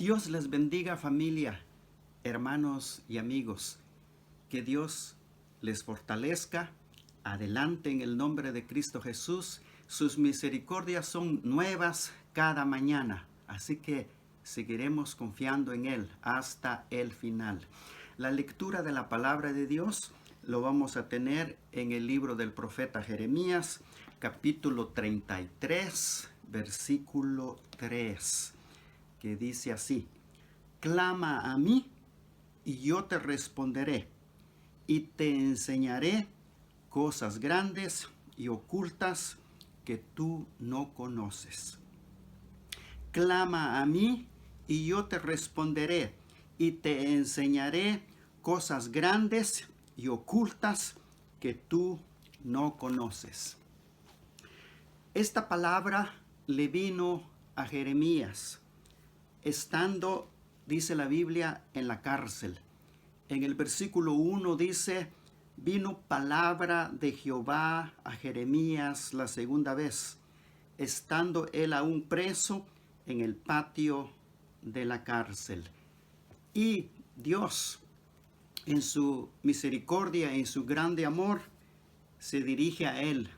Dios les bendiga, familia, hermanos y amigos. Que Dios les fortalezca. Adelante en el nombre de Cristo Jesús. Sus misericordias son nuevas cada mañana. Así que seguiremos confiando en Él hasta el final. La lectura de la palabra de Dios lo vamos a tener en el libro del profeta Jeremías, capítulo 33, versículo 3. Que dice así: clama a mí y yo te responderé y te enseñaré cosas grandes y ocultas que tú no conoces. Clama a mí y yo te responderé y te enseñaré cosas grandes y ocultas que tú no conoces. Esta palabra le vino a Jeremías estando, dice la Biblia, en la cárcel. En el versículo 1 dice: vino palabra de Jehová a Jeremías la segunda vez, estando él aún preso en el patio de la cárcel. Y Dios, en su misericordia, en su grande amor, se dirige a él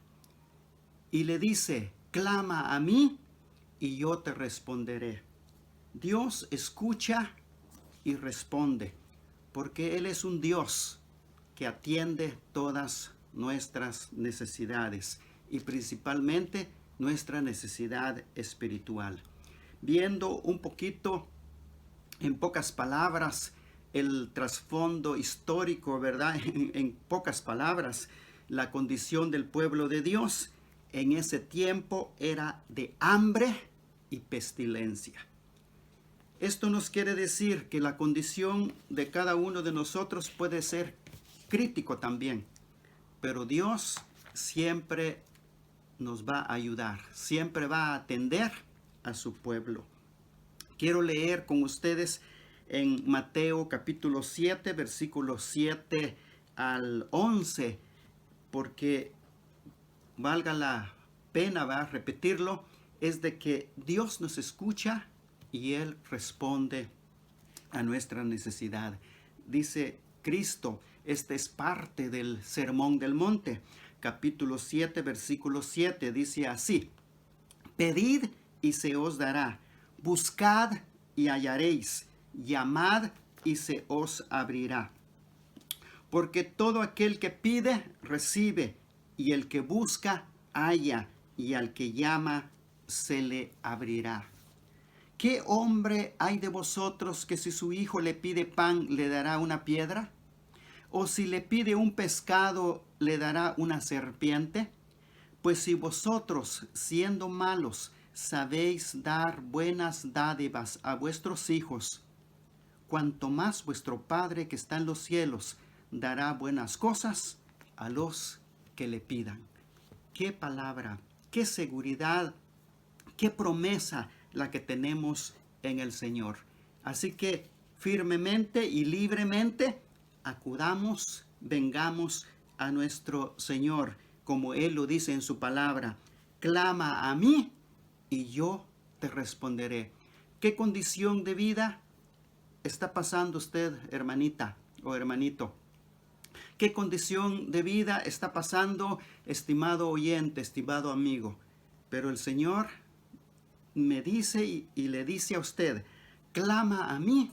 y le dice: clama a mí y yo te responderé. Dios escucha y responde, porque Él es un Dios que atiende todas nuestras necesidades y principalmente nuestra necesidad espiritual. Viendo un poquito, en pocas palabras, el trasfondo histórico, ¿verdad? En pocas palabras, la condición del pueblo de Dios en ese tiempo era de hambre y pestilencia. Esto nos quiere decir que la condición de cada uno de nosotros puede ser crítico también, pero Dios siempre nos va a ayudar, siempre va a atender a su pueblo. Quiero leer con ustedes en Mateo capítulo 7, versículos 7 al 11, porque valga la pena, va a repetirlo, es de que Dios nos escucha y Él responde a nuestra necesidad. Dice Cristo, esta es parte del Sermón del Monte, capítulo 7, versículo 7, dice así: pedid y se os dará, buscad y hallaréis, llamad y se os abrirá. Porque todo aquel que pide, recibe, y el que busca, halla, y al que llama, se le abrirá. ¿Qué hombre hay de vosotros que si su hijo le pide pan, le dará una piedra? ¿O si le pide un pescado, le dará una serpiente? Pues si vosotros, siendo malos, sabéis dar buenas dádivas a vuestros hijos, cuanto más vuestro Padre que está en los cielos dará buenas cosas a los que le pidan. Qué palabra, qué seguridad, qué promesa la que tenemos en el Señor. Así que firmemente y libremente acudamos, vengamos a nuestro Señor, como Él lo dice en su palabra: clama a mí y yo te responderé. ¿Qué condición de vida está pasando usted, hermanita o hermanito? ¿Qué condición de vida está pasando, estimado oyente, estimado amigo? Pero el Señor me dice y le dice a usted: clama a mí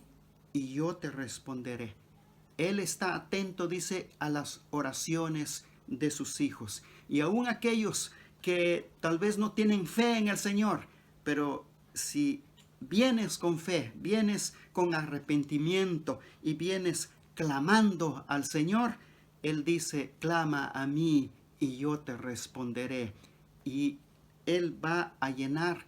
y yo te responderé. Él está atento, dice, a las oraciones de sus hijos. Y aún aquellos que tal vez no tienen fe en el Señor, pero si vienes con fe, vienes con arrepentimiento y vienes clamando al Señor, Él dice: clama a mí y yo te responderé. Y Él va a llenar,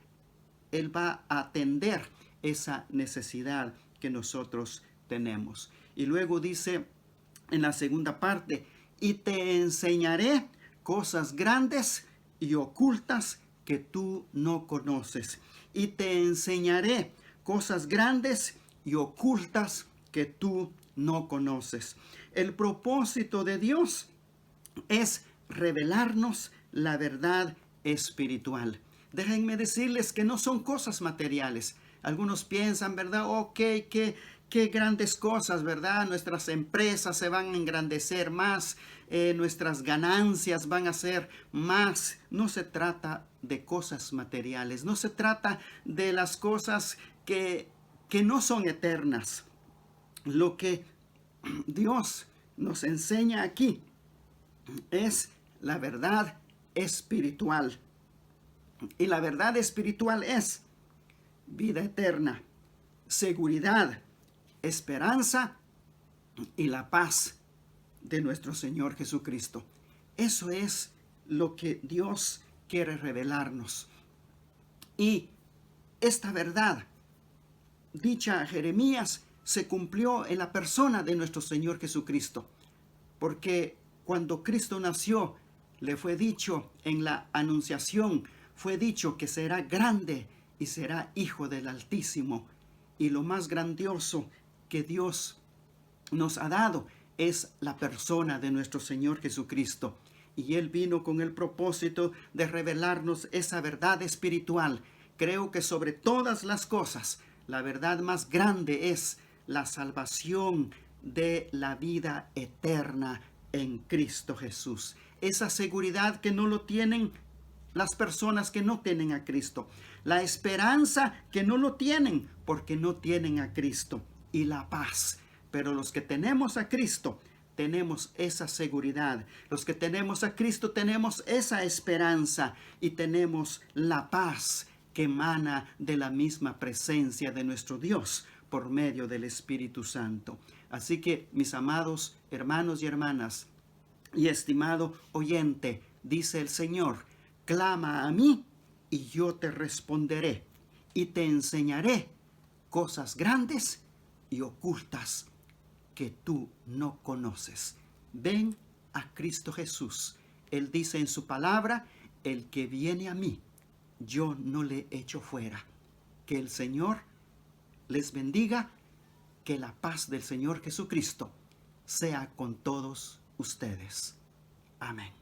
Él va a atender esa necesidad que nosotros tenemos. Y luego dice en la segunda parte: y te enseñaré cosas grandes y ocultas que tú no conoces. Y te enseñaré cosas grandes y ocultas que tú no conoces. El propósito de Dios es revelarnos la verdad espiritual. déjenme decirles que no son cosas materiales. Algunos piensan, ¿verdad? Ok, qué grandes cosas, ¿verdad? Nuestras empresas se van a engrandecer más, nuestras ganancias van a ser más. No se trata de cosas materiales, no se trata de las cosas que no son eternas. Lo que Dios nos enseña aquí es la verdad espiritual. Y la verdad espiritual es vida eterna, seguridad, esperanza y la paz de nuestro Señor Jesucristo. Eso es lo que Dios quiere revelarnos. Y esta verdad, dicha a Jeremías, se cumplió en la persona de nuestro Señor Jesucristo. Porque cuando Cristo nació, le fue dicho en la anunciación, fue dicho que será grande y será hijo del Altísimo. Y lo más grandioso que Dios nos ha dado es la persona de nuestro Señor Jesucristo. Y Él vino con el propósito de revelarnos esa verdad espiritual. Creo que sobre todas las cosas, la verdad más grande es la salvación de la vida eterna en Cristo Jesús. Esa seguridad que no lo tienen las personas que no tienen a Cristo. La esperanza que no lo tienen porque no tienen a Cristo. Y la paz. Pero los que tenemos a Cristo, tenemos esa seguridad. Los que tenemos a Cristo tenemos esa esperanza y tenemos la paz que emana de la misma presencia de nuestro Dios por medio del Espíritu Santo. Así que, mis amados hermanos y hermanas, y estimado oyente, dice el Señor, clama a mí y yo te responderé y te enseñaré cosas grandes y ocultas que tú no conoces. Ven a Cristo Jesús. Él dice en su palabra, el que viene a mí, yo no le echo fuera. Que el Señor les bendiga, que la paz del Señor Jesucristo sea con todos ustedes. Amén.